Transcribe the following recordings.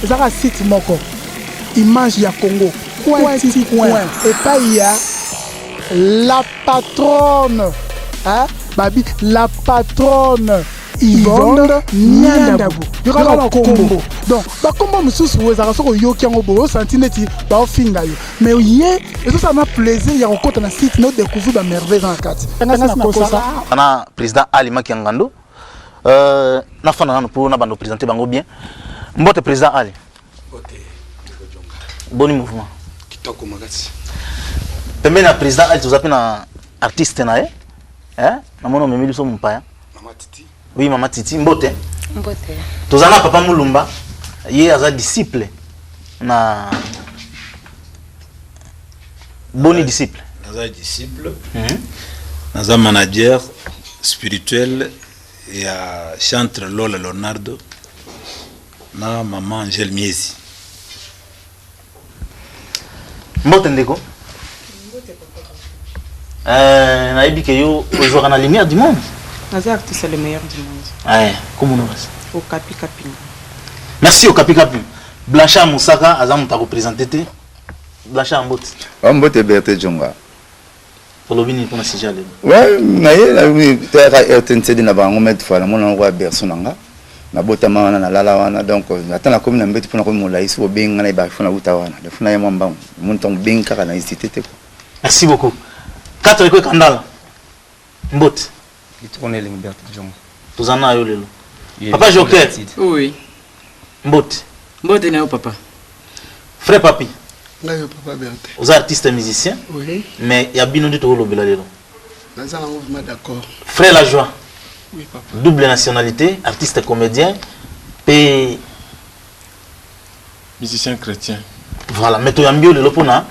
C'est un site moko. Image ya Congo. Et pas il y a la patronne. Hein? Babi, la patronne. Yvonne Niandabu. Il y aura un combo. Donc, bah combo monsieur vous avez un yo qui ont beau sentinelle bah au fin d'ailleurs. Mais hier, et ça m'a plaisir. Il y a un côté dans site nous découvrir la merveille dans la carte. On a président Ali Makiangando. Na fana na pour na bando présenter bango bien. Mbote président Ali. Boni mouvement. Kitoko magasi. Pembe na président Ali tu appelles na artiste na hein? Na mono memeli so mpaya. Mama Titi. Oui Mama Titi Mbote. Mbote. Tozana papa Mulumba. Yé aza disciple na boni disciple. Naza disciple. Naza manager spirituel et à chantre Lola Leonardo na maman Angèle Miezi. Mbote ndeko. Na ibi que yo aujourd'hui na lumière du monde. Naza artiste c'est le meilleur du monde. Ouais, comment on va? Au Kapi Kapi. Merci au Kapi Kapi. Blanchard Moussaka azam ta représenté. Blanchard Mbote. Mbote Berté Djonga. Pour le venir pour si j'allais. Ouais, mais là oui, tu as RTNC na bango mettre fois mon envoi personnanga. Na bota mana na lala wana donc atana comme na mbeti pona ko mola iso benga na ba fona uta wana. De fona yamba mbam. Mon ton benga kana institut te. Merci beaucoup. 4 ko kandala. Mbote. Il tourne les Berté Djonga. Tozana yo lelo. Papa Joker. Oui. Mbote. Mbote na yo papa. Frère Papi. Ngayo papa Berté. Aux artistes musiciens. Oui. Mais il y a bien de tout le belalo. Dans un mouvement d'accord. Frère La Joie. Oui papa. Double nationalité, artiste comédien, et musicien chrétien. Voilà, mais tu as mieux le lopona.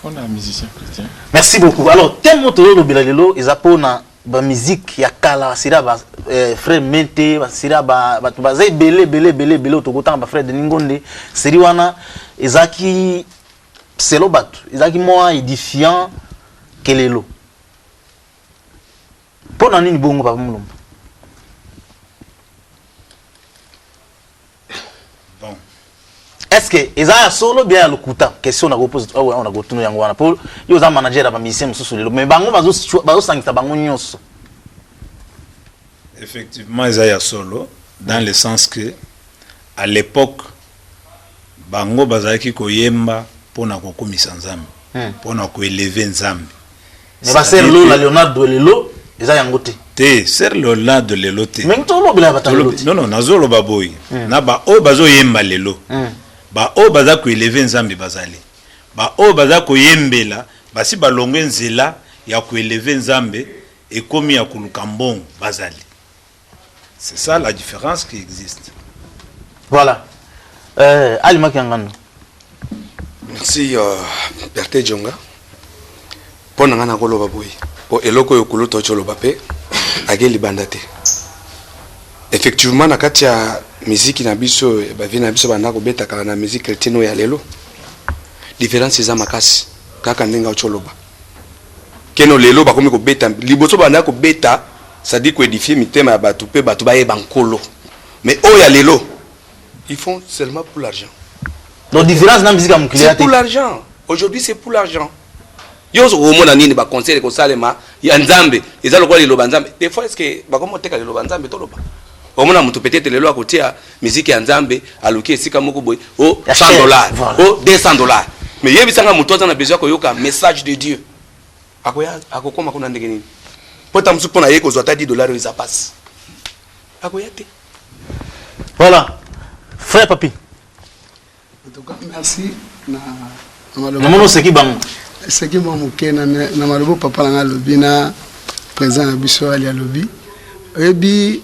On a un musicien chrétien. Merci beaucoup. Alors, thème moto le bilalelo, ils appellent la musique ya kala, sira ba frère Mente, sira ba zay belé autocotant ba frère de Ningonde, siri wana ezaki selo batu, ezaki moins édifiant que lelo. Pour nani ni bongo papa Mulumba. Bon. Est-ce que eza solo bien le kuta question na repose on a gotunu yango wana pour yo za manager ba musicien mususu lelo mais bango bazo sangisa bango nyonso. Effectivement, Isaiah solo dans le sens que à l'époque bango bazaki koyemba pona kokomisa nzambe pona ko élever nzambe. Mais ba ser lo la Leonardo lelo eza yango te. Te ser Leonardo lelo te. Mais to lo bila batalo. Non nazolo baboy. Na ba o bazo yemba lelo. Ba o baza ko élever nzambe bazali. Ba o baza ko yembela basi balongwe nzela ya ko élever nzambe et komi ya kuluka mbongo bazali. C'est ça la différence qui existe. Voilà. Ali Makiangando. Merci Berté Djonga. Pona ngana koloba boy. Po eloko yokulu to choloba pe ageli bandate. Effectivement na kati ya musique na biso ba vina biso bana ko beta kala na musique chrétienne ya lelo. Différence za makasi kaka ndinga choloba. Keno lelo ba komi ko beta liboso bana ko beta ça dit qu'édifier mitema ya batu pe batu baye bankolo. Mais oh ya lelo ils font seulement pour l'argent. Donc différence dans musique am c'est pour l'argent. Aujourd'hui c'est pour l'argent. Yo so mona nini ba conseil ko salema ya nzambe ezalo kwa lelo banzambe. Des fois est-ce que ba komo teka lelo banzambe to loba. Omona mutu peut-être lelo akotia musique ya nzambe aluki esika moko boy oh $100 oh $200. Mais yebisanga mutu azana besoin ko yoka message de Dieu. Akoya akokoma kuna ndenge nini. Pota msupo na yeko zota $10 ils passe. Akoyate. Voilà. Frère Papi. En tout cas, merci na Namono seki bango. Seki mo mukena na malobo papa na lobi na président na biso ali alobi. Ebi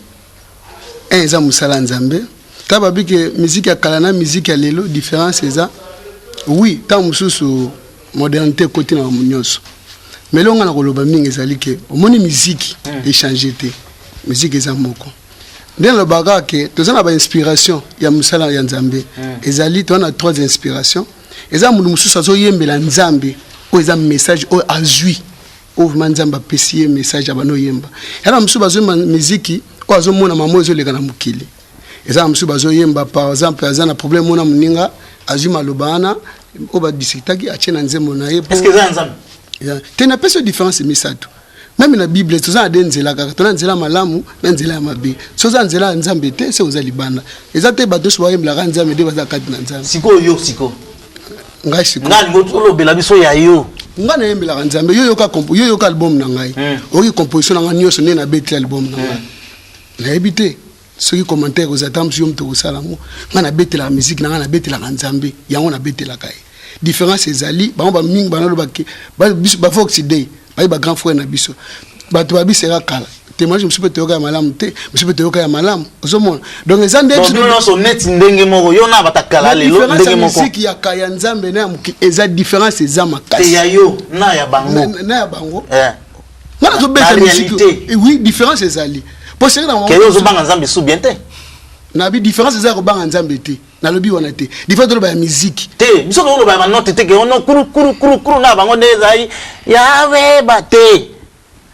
eza musala nzambe. Taba bike musique ya kala na musique ya lelo différence eza. Oui, tant mususu modernité côté na munyoso. Mais longa na koloba mingi ezali ke omoni musique échanger te. Musique eza moko. Dans le bagage, tu as une inspiration. Il y a Moussala et Nzambe. Ezali, tu as 3 inspirations. Ezali, tu as un Nzambe. Tu as un message. Tu as un Nzamba message. Tu as un message. Tu as une musique. Tu as un eza musu bazo yemba par exemple azana problème mona muninga azuma lobana oba disitaki achena nzembo na ye est-ce que ça nzambe tena peso différence misato même na bible toza denzela kaka tona nzela malamu na nzela ya mabe soza nzela nzambe te se oza libanda eza te bato so bayembla ka nzambe de baza kati na nzambe siko yo siko ngai siko ngani ngotolo bela biso ya yo ngana yembla ka nzambe yo yoka album na ngai oki composition na ngai nyoso ne na beti album na ngai na ebité ceux qui commentaire aux attentes sur mto osalamu ngana beti la musique na ngana beti la nzambe yango na beti la kai différence ezali ba mingi banalo ba biso ba fox day ba grand frère na biso bato ba biso kala témoignage monsieur peut yoka malamu te monsieur peut yoka malamu ozomona donc les ande non so net ndenge moko yo na batakala lelo ndenge moko musique ya kaya nzambe na muki eza différence eza makasi te ya yo na ya bango ngana to besa musique oui différence ezali pour c'est dans que yo zo banga nzambe sou bien te na bi différence eza ko banga nzambe te na lobi wana te différence ba musique te biso ko ba note te ke ono kuru na bango ndeza yawe bate.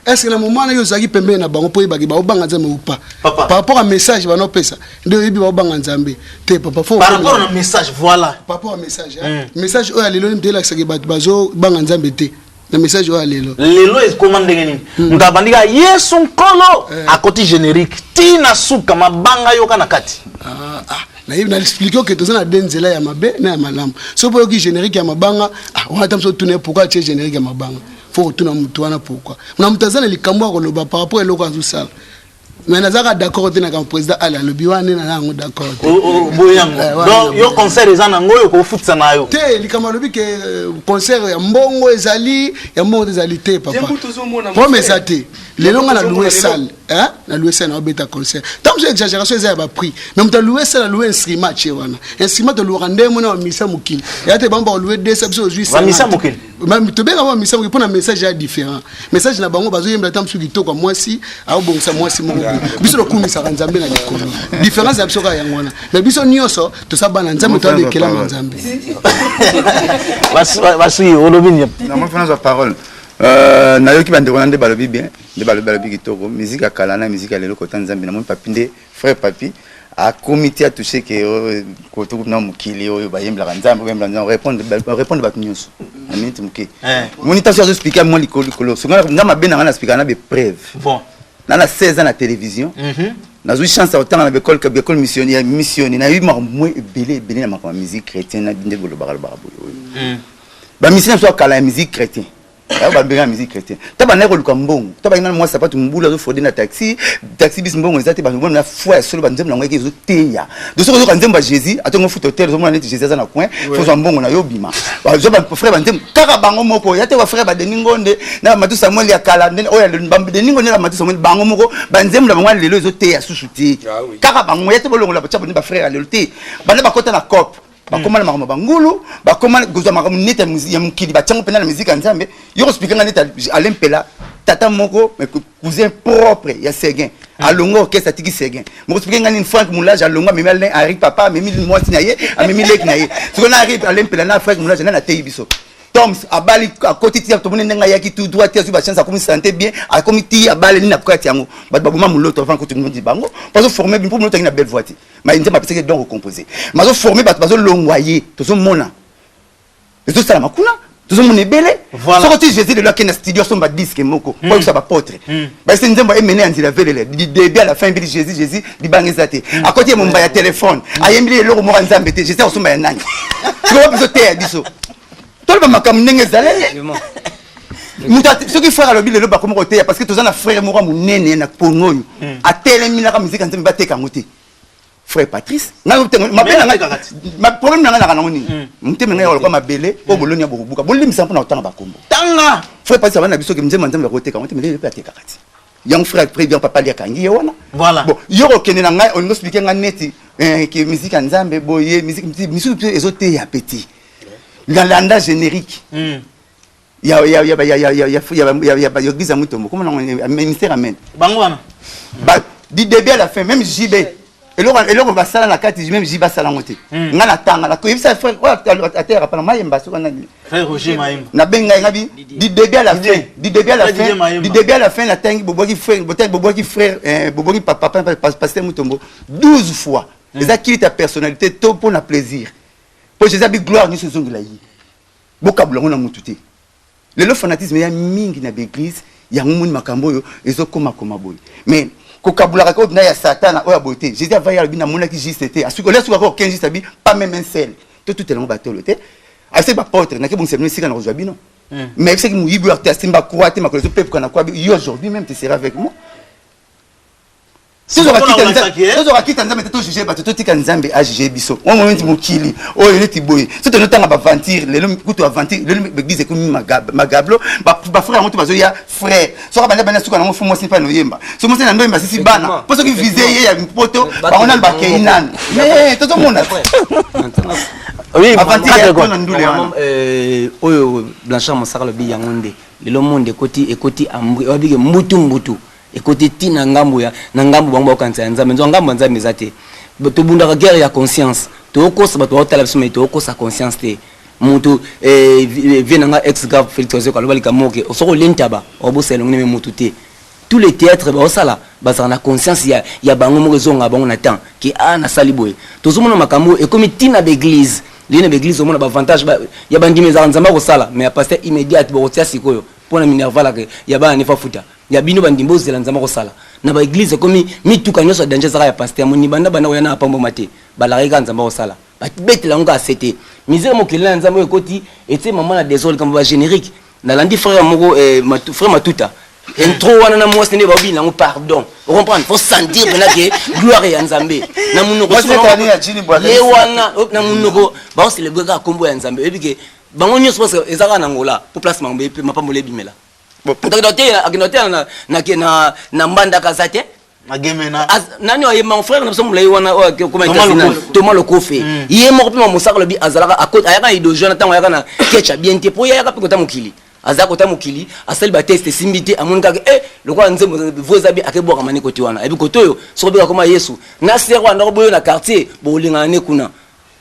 Est-ce que le moment où vous avez pembe na bango po ibaki ba obanga nzambe ou pas par rapport à message ba no pesa ndio yebi ba obanga nzambe te papa fo par rapport au message voilà par rapport au message message o alelo ndela saki bazo banga nzambe te le message o alelo lelo est commande ngeni ngabandika yesu nkolo à côté générique tina suka mabanga yoka na kati na yeba na expliquer que tozana denzela ya mabe na ya malamu so po yoki générique ya mabanga on attend so tourner pourquoi tu générique ya mabanga faut tout na mutuana pourquoi na mutazana likambo ko loba par rapport eloko azusala mais nazaka d'accord te na comme président ala lobi wana na nango d'accord boyango donc yo concert ezana ngoyo ko futsa nayo te likambo lobi ke concert ya mbongo ezali ya mbongo ezali te papa pour mais ça te lelo nga na louer salle na louer salle na beta concert tant que exagération ezaya ba prix mais muta louer salle louer instrument che wana instrument to louer ndemo na misa mukili ya te bamba louer 200 aujourd'hui misa mukili même to benga misa mukili pour un message différent message na bango bazo yemba tant su kitoko moi si a bongisa moi si moko biso lo kumisa nzambe na likolo différence ya biso ka yangwana mais biso nyoso to sabana nzambe to lekela nzambe basi olobi na moi fana parole na yoki bande konande balobi bien de balobi kitoko musique ya kala na musique ya lelo kota nzambe na moi papinde frère papi a comité a touché que koto na mukili oyo bayembla nzambe répondre ba nyonso na minute muke moniteur so expliquer moi likolo so ngama bena na expliquer na be preuve bon na 16 ans à la télévision na eu chance autant na école missionnaire na eu moi belé na ma musique chrétienne na ndego lo barabara ba missionnaire so kala musique chrétienne ba benga musique chrétienne taba na ko lukambo taba ina moi sapatu mbula zo fodé na taxi bis mbongo ezate ba na foi solo ba nzembo na ngeki zo teya de so ko nzembo Jésus atongo foot hotel zo mona net Jésus na coin fo zo mbongo na yo bima ba zo ba frère ba nzembo kaka bango moko ya te ba frère ba Deningonde na Matu Samuel ya kala oya ba Deningonde na Matu Samuel bango moko ba nzembo na bango lelo zo teya susuti kaka bango ya te bolongo la ba ba frère lelo te ba na ba kota na cop bakoma na makama bangulu bakoma goza makama neta ya mukili bachango pena na musique nzambe yo expliquer nga neta alempela tata moko cousin propre ya Seguin alongo orchestre tiki Seguin mo expliquer nga ni Frank Moulage alongo memi Alain Henri papa memi moi sinaye memi lek naye siko na arrive alempela na Frank Moulage na tei biso Toms abali à côté tia to monenga yaki tout droit tia ba chance comme santé bien à comité abali ni na kwati yango ba ba muloto avant que tout le monde dit bango parce que former pour muloto na belle voiture mais nzemba pese donc recomposer mais so former ba zo longwaye to zo mona to ça makuna to zo mona belé so que Jésus de là qui na studio so ba disque moko pour ça ba potre ba c'est nzemba emene anzila velele du début à la fin bi Jésus di bangezate à côté mon ba ya téléphone ayembi le mo nzambe te Jésus so ba nani tu vois biso te biso tolba makam ndenge zalele muta ce qui frère lobi le ba comme côté parce que tous na frère moko munene na pongoyo atelemi na ka musique nzambe bateka ngote frère Patrice na ma problème na na ngoni muteme nga yolo kwa mabele o boloni ya bokubuka bolimi sampo na otanga bakombo tanga frère Patrice bana biso ke nzemba nzambe bateka ngote mele pe ateka kati yang frère président papa lia kangi yona voilà bon yoro kene na ngai on no expliquer nga neti que musique nzambe boye musique ezote ya petit dans l'anda générique ya église mutombo comment on ministère amen bangwana ba du début à la fin même JB et là va sala na kati même JB sala ngote ngana tanga la ko ça frère à terre pas mayemba so na frère Roger Maïm na benga ngabi du début à la fin la tangi boboki frère boboki papa pasteur mutombo 12 fois eza kili ta personnalité to pour na plaisir po Jésus abi gloire ni se zongela yi bokabula ngona mutu te lelo fanatisme ya mingi na l'église ya ngumuni makambo yo ezokoma koma boy mais kokabula ka na ya satana oya boté Jésus va ya bina monaki juste te asuko lesu ko 15 juste abi pas même un seul tout tellement batolo te assez ba porte na ke bon c'est sika na rozwa bino mais c'est que muyibu artiste mba croate ma ko peuple kana kwa aujourd'hui même tu seras avec moi. Si vous avez quitté Nzambe, tu juger, tu tika Nzambe a juger biso. On moment mokili, oh eleti boy. Si tu n'entends pas aventir, les hommes kutu aventir, les hommes disent que magablo, ba frère moto bazo ya frère. So ba bana suka na mo fumo sipa no yemba. So mo sena ndomba sisi bana. Parce que viser ya poto, ba on a ba keinan. Mais tout le monde. Oui, aventir ko ndule oyo Blanchard Mosaka le bi yangonde. Le monde ekoti ambri, obige mbutu. Écoutez tina ngambo ya na ngambo bango bakanza nzambe nzo ngambo nzambe zate to bunda guerre ya conscience to kosa bato otala biso mais to kosa conscience te mutu venanga ex grave Félix Ozo kaloba likamoke osoko lentaba oboselo ngene mutu te tous les théâtres ba osala bazana na conscience ya bango mo zonga bango na temps ki na saliboye to zomona makambo e comme tina d'église lina d'église omona ba avantage ya bandime za nzamba ko sala mais a pasteur immédiat ba otia sikoyo pona minervala ke ya ba nefa futa ya bino bandimbo zela nzamba ko sala na ba église comme mituka nyoso danger zaka ya pasteur moni banda bana yana apambo mate balarika nzamba ko sala batbetela ngo asete misère mokilina nzamba ekoti ete maman na désolé comme ba générique na landi frère moko frère Matuta intro wana na mwasi ne ba obi na pardon vous comprenez faut sentir bena que gloire ya nzambe na munoko le wana na munoko ba célébrer ka kombo ya nzambe ebi ke bango nyoso parce ezaka na ngola pour place mambe pe mapambo le bimela na mbanda kazate magemena nani wa mon frère na somla wana comment Thomas le Kofi yé moko pe mosaka le bi azalaka akota ayaka ido jeune tango ayaka na ketcha bien te po yaka pe kota mokili azaka kota mokili asali ba test simbité amonika le kwa nzembo vozabi akeboka mani koti wana ebi kotoyo sokobe koma Yesu na serwa na boyo na quartier bo linga ne kuna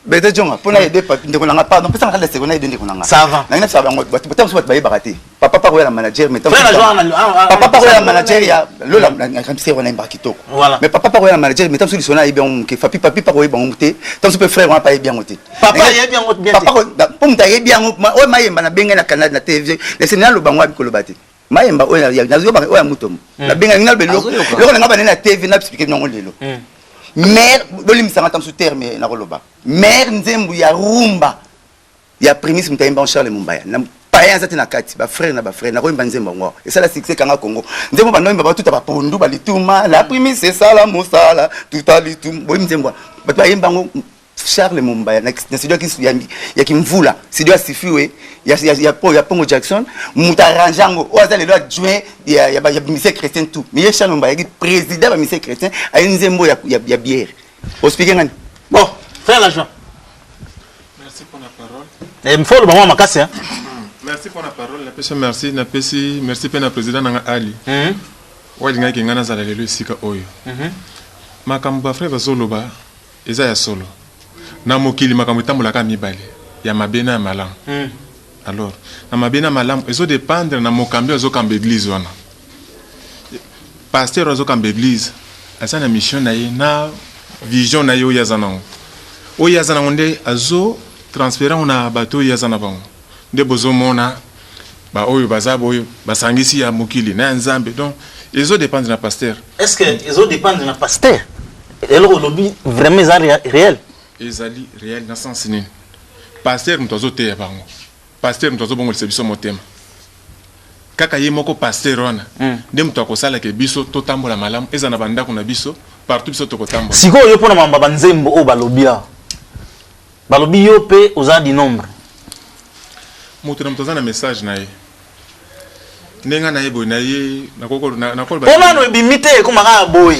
Bete jonga pona aider ndeko nanga pardon pesa ngala sekona aider ndeko nanga ça va na ngina saba ngo batam so baye bakati papa pa la manager mais papa pa la manager ya lola na kamse wana imba kitoko mais papa pa la manager mais tam so lisona ibe on ke papi pa ko ibe on te tam so pe frère on pa ibe on te papa ye bien on bien papa pour mta ye bien o mayemba na benga na Canada na TV le sénégal lo bangwa bikolo bati mayemba o ya nazo ba o ya mutomo na benga ngina belo lo na ngaba na TV na expliquer non lelo mère dolim sangata sous terme na koloba mère nzembu ya rumba ya prémisse mutaimba Charles Mumbaya na payen zati na kati ba frère na ko imba nzembu ngo et ça la succès kanga Congo nzembu ba nomba tout ba pondu ba lituma la prémisse c'est ça la musala tout à litum bo nzembu ba ba imba ngo Charles Mumbaya na studio ya kimvula studio asifiwe ya Pongo Jackson mutaranjango oza lelo adjoint ya ministère chrétien tout mais Charles Mumbaya qui président ba ministère chrétien a nzembo ya bière expliquer ngani bon frère l'agent Merci pour la parole. Et il faut le moment makasi hein. Merci pour la parole. Merci pour le président Nanga Ali. Walinga ki ngana zala lelo sika oyo. Makambo frère bazoloba eza ya solo. Na mokili makambo tambolaka mibale ya mabena ya malamu. Alors, na mabena malamu ezo dépendre na mokambi ezo kamba église wana. Pasteur ezo kamba église asa na mission na ye na vision na yo yazana. O yazana onde azo transférer na bato yazana bango. Nde bozo mona ba oyo bazabo oyo basangisi ya mokili na nzambe. Donc, ezo dépendre na pasteur. Est-ce que ezo dépendre na pasteur? Et le lobby vraiment réel. Ezali réel na sens nini pasteur mtozo te bango pasteur mtozo bongo le biso motema kaka ye moko pasteur wana nde mto akosala ke biso to tambola malamu eza na banda kuna biso partout biso to kotambola siko yo pona mamba banzembo o balobia balobi yo pe oza di nombre moto na mtoza na message na ye nenga na ye boy na ye na kokolo na kolo ba pona no ebimite kuma ka boy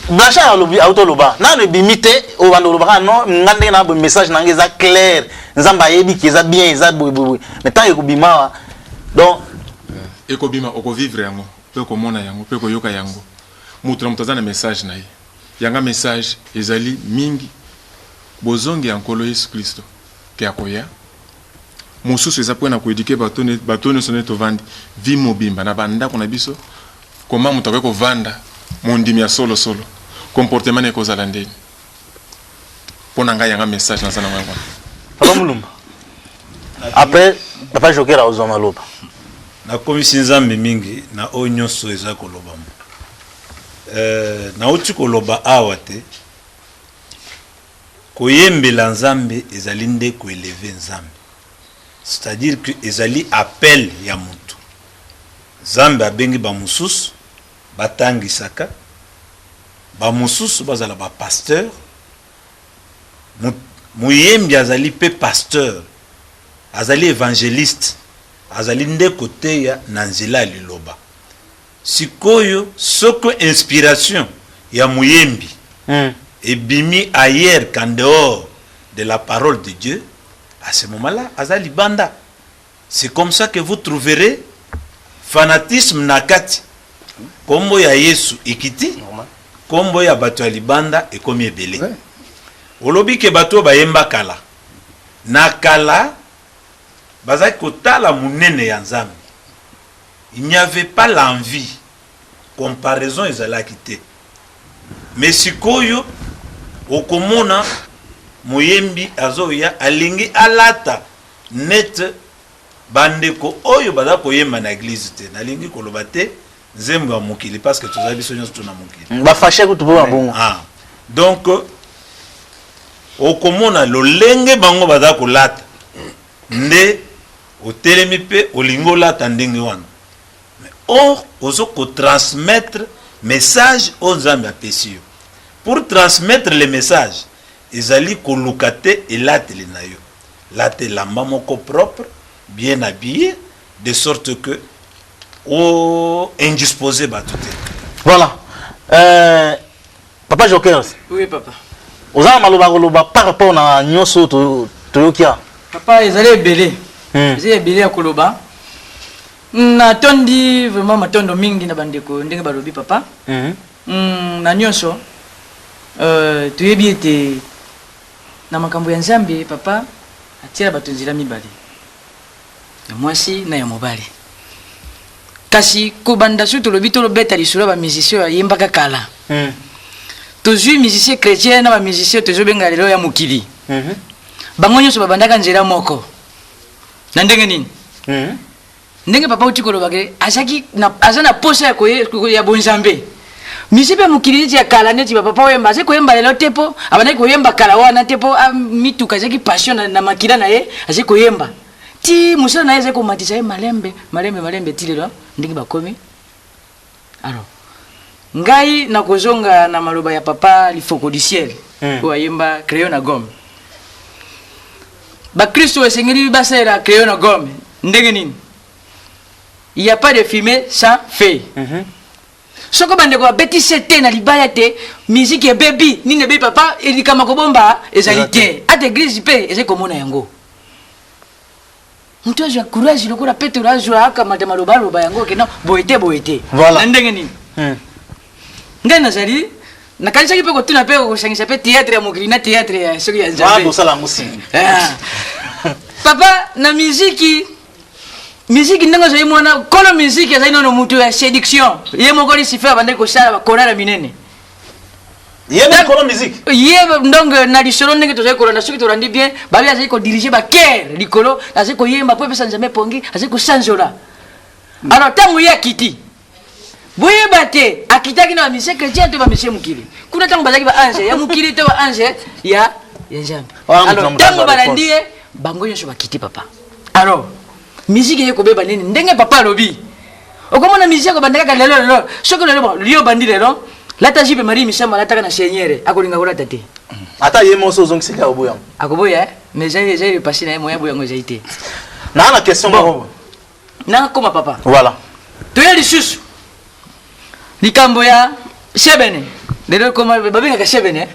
Blanchard lobi autoloba na ne bimite o bandoloba non ngande na bo message na ngeza clair nzamba yebi ki eza bien eza boy mais tant ekobima donc ekobima oko vivre yango pe ko mona yango pe ko yoka yango mutu na mutazana message na ye yanga message ezali mingi bozongi yankolo Yesu Kristo ke akoya mosusu eza pona ko éduquer batone sonne to vandi vi mobimba na banda ko na biso comment mutu ko vanda mondimi ya solo comportement ne kozala ndeni pour nanga yanga message na sana mwana Papa Mulumba. Après Papa Joker a ozoma loba. Na komisi nzambe mingi na onyoso eza koloba mo. Na uti koloba awa te. Koyembela nzambe ezali nde koeleve nzambe. C'est-à-dire que ezali appel ya mutu. Nzambe abengi ba mususu batangisaka ba mususu bazala ba pasteur. Muyembi azali pe pasteur. Azali évangéliste. Azali nde kote ya nanzela liloba. Sikoyo soko inspiration ya muyembi. Et bimi ailleurs qu'en dehors de la parole de Dieu, à ce moment-là, azali banda. C'est comme ça que vous trouverez fanatisme nakati. Kombo ya Yesu ikiti, kombo ya bato ya libanda et komi ebele. Olobi ke bato bayemba kala. Na kala, bazaki kotala munene ya nzambe. Il n'y avait pas l'envie. Comparaison ezalaki te. Mais sikoyo okomona moyembi azoya alingi alata net bandeko oyo baza koyemba na église te nalingi koloba te nzembo ya mokili parce que tozabi biso nyonso tuna mokili Ba fâché ko tubo bongo. Donc okomona lolenge bango baza kolata nde otelemi pe olingo lata ndenge wana. Mais or ozo ko transmettre message aux nzambe apesi yo. Pour transmettre les messages, ils allaient colocater et l'atelier nayo. L'atelier lamba moko propre, bien habillé, de sorte que au indisposé batute. Voilà. Papa Joker. Oui papa. Oza maloba par rapport na nyoso toyokia. Papa ezali belé. Ezali belé ya koloba. Na tondi vraiment matondo mingi na bandeko ndenge balobi papa. Na nyoso tuyebi ete na makambo ya nzambe papa atira bato nzela mibale ya mwasi na ya mobali kasi kobanda su tolobi tolobeta lisolo ba musicien yembaka kala tozwi musicien chrétien na ba musicien tozobenga lelo ya mokili bango nyonso babandaka nzela moko na ndenge nini ndenge papa uti kolobake aza na posa ya bonzambe misipe mukili ya kala neti papa oyemba ze koyemba lelo tepo abana koyemba kala wana tepo mituka zeki passion na makila na ye aze koyemba ti musala na ye ze ko matisa ye malembe ti lelo ndenge bakomi alors ngai na kozonga na maloba ya papa lifoko du ciel ko ayemba crayon na gomme ba Kristo esengeli basera crayon na gomme ndenge nini il y a pas de fumée sans feu soko bande ko beti sete na libaya te musique baby ni ne be papa elikama ko bomba ezalité at église pe eze komona yango mtu aje courage lokola Petro azwa aka matemaloba yango ke no boete voilà ndenge nini ngana zali na kanisa kipe ko tuna pe ko sangisa pe théâtre ya mokili na théâtre ya soki ya nzambe bo sala musi papa na musique ndenge zo yimona kolo musique ya zaino no mutu ya séduction ye mokoli sifa bande ko sala korala minene yebe kolo musique yebe ndongo na lisolo ndenge to zai korana soki to randi bien babi azai ko diriger ba cœur likolo azai ko yemba po pesa nzambe pongi azai ko sanzola alors tangu ya kiti boye bate akitaki na musique chrétien to ba monsieur mukili kuna tangu bazaki ba ange ya mukili to ba ange ya nzambe alors tangu balandie bango nyonso bakiti papa alors musique yeko beba nini ndenge papa lobi okomona musique ko bandaka lelo soko lelo lio bandi lelo lata jipe mari misamba lata kana seigneur akolinga kola tate ata yemo so zongi sika oboya akoboya mais j'ai passé na moya boya ngo jaité na question bon na koma papa voilà to yeli susu likambo ya sebene lelo koma babinga ka sebene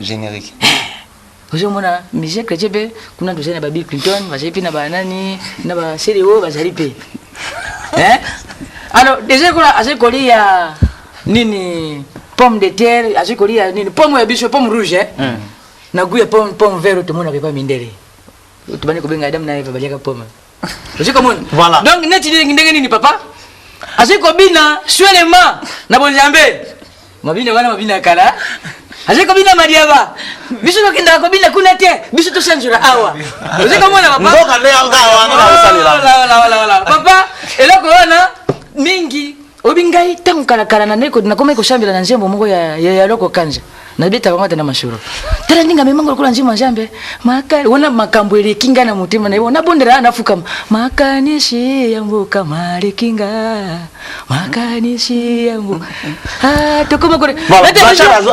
générique ozomona musique chrétien kuna dozena ba Bill Clinton bazali na banani na ba CDO bazali pe alors déjà kola azekoli ya nini pomme de terre azekoli ya nini pomme ya biso pomme rouge na goût ya pomme vert to mona pas mindele to bani ko benga Adam na Eva baliaka pomme ozomona voilà donc neti ndenge nini papa azekobina suelema na bonjambe mabina wana mabina kala azekobina mariaba biso tokenda kobina kuna te biso toshanjura awa ozekamona papa Mboka nde awa la papa eloko wana mingi obingai tangu kalakala na ndeko nakoma ikoshambila na njembo moko ya loko kanja na bita kama tena mashuro tena ndinga memango kula njima njambe makani wana makambo ile kinga na mutima na na bondera anafuka makanishi yangu kama kinga makanishi yangu tokoma kule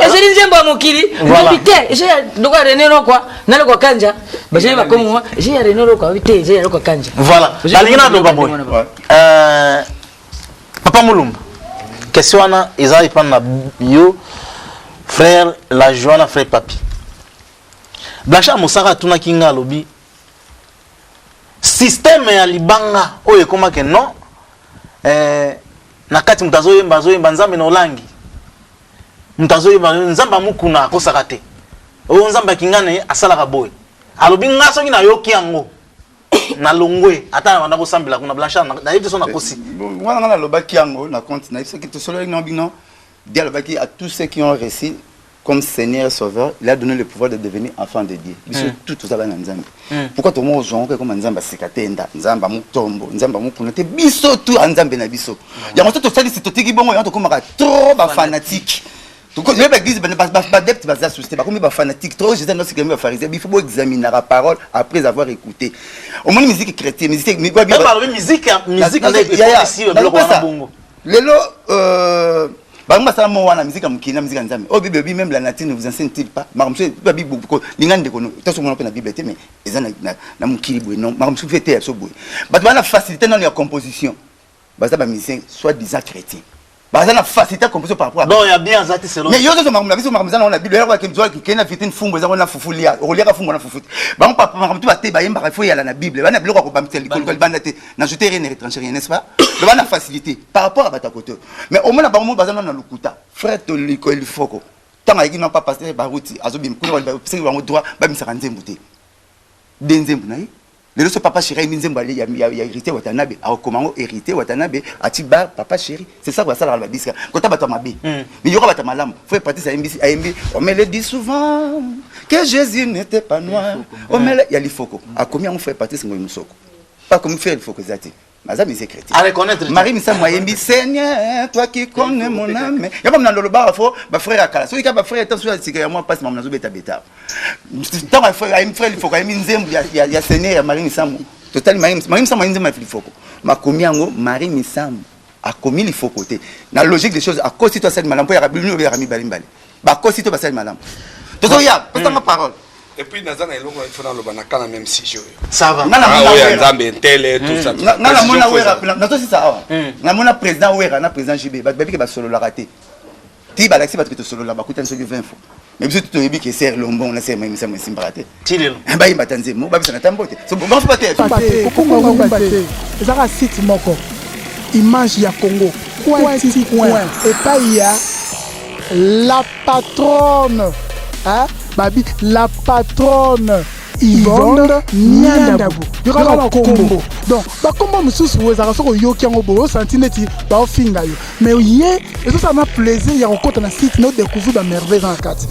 ezeli njembo amukili bite eje doka renero kwa nalo kwa kanja baje bakomwa eje ya renero kwa bite eje ya loko kanja voilà alingina ndo baboy Papa Mulumba question wana ezali pa na yo frère la Joana frère Papi Blanchard Mosaka tuna kinga lobi système ya libanga oyo koma ke non na kati mutazoyemba nzambe na olangi mutazoyemba nzamba mukuna akosaka te oyo nzamba kingane asala ka boy alobi nga soki na yoki yango na longwe ata wana ko sambela kuna Blanchard na yete sona kosi wana na lobaki yango na compte na ce qui te solo non bino dia lobaki à tous ceux qui ont reçu comme Seigneur Sauveur, il a donné le pouvoir de devenir enfant de Dieu. Tout ça va dans Nzambe. Pourquoi tout le monde joue comme Nzamba sekatenda, Nzamba mutombo, Nzamba mukunate biso tout Nzambe na biso. Ya moto to sali sitotiki bongo ya to komaka trop ba fanatique. Donc les églises ba adeptes ba associés ba comme ba fanatique trop j'étais dans ce que me pharisien, il faut examiner la parole après avoir écouté. Au moins musique chrétienne, musique musique ici le bloc wana bongo. Lelo Bangma ça mo wana musique mukina musique nzambe. Oh bible même la latine ne vous enseigne-t-il pas? Maramso ba bible ko lingande ko to so mona pe na bible te mais ezana na mukili boy non maramso fete so boy. Ba bana facilité dans la composition. Ba ça ba musicien soit disant chrétien. Ba ça na facilité composition par rapport. Non, il y a bien zati selon. Mais yo so maramna biso maramza na bible ya ko ke mzoa ki na fitine fumbo za na fufulia. Oliaka fumbo na fufuti. Ba on papa maramtu ba te ba yemba faut ya la na bible. Bana biloko ko ba mteli ko bana te na jeter rien étranger n'est-ce pas? Le bana facilité par rapport à Batakoto. Mais au moins, on va dans le Kuta. Frère Toliko il faut que. Tant qu'il n'a pas passé Barouti, Azobim, Kouno, c'est que droit, Bam Saranzem Bouté. Denzem Bounaï. Le papa chéri, Minzembali, il y a hérité Watanabe. Alors comment hérité Watanabe, Atiba, papa chéri. C'est ça que ça va dire. Quand tu as Batamabi, mais il y aura Batamalam. Faut partir à MB. On me le dit souvent que Jésus n'était pas noir. On me le. Il y a l'Ifoko. À combien on fait partir sur Moussoko? Pas comme faire l'Ifoko Zati. Mazami c'est chrétien. À reconnaître. Marie Missa Moyembi, Seigneur, toi qui connais mon âme. Il y a pas dans le bar, ma frère à Kala. Celui qui a ma frère, attention à ce que moi passe mon bêta bêta. Tant ma frère, il faut quand même une zème, il y a Seigneur, Marie Missa. Total Marie Missa Moyembi, ma fille Foko. Ma commis en haut, Marie Missa a commis il faut côté. Dans la logique des choses, à cause de toi, cette madame, pour y avoir une nouvelle amie Balimbali. À cause de toi, cette madame. Tout ça, il y a, pas ma parole. Et puis dans un éloge il faut dans le banaka même si je ça va nzambe télé tout ça na mona wera na to si ça na mona président wera na président JB ba biki ba solo la raté ti ba laxi ba to solo la ba kuta nso 20 fois mais biso to yebi ke ser lombon na ser même ça me simbarate tilelo ba yimba tanze mo ba bisa na tambote so bon faut pas te kongo ngombaté ezaka site moko image ya Congo coin et pas il y a la patronne hein Babi, la patronne Yvonne Niandabu. Il y aura un combo. Donc, comment monsieur vous avez fait yoki en obo santineti ba ofinga yo. Mais hier, et ça m'a plaisir, il y a encore un site nous découvrir la merveille dans la carte.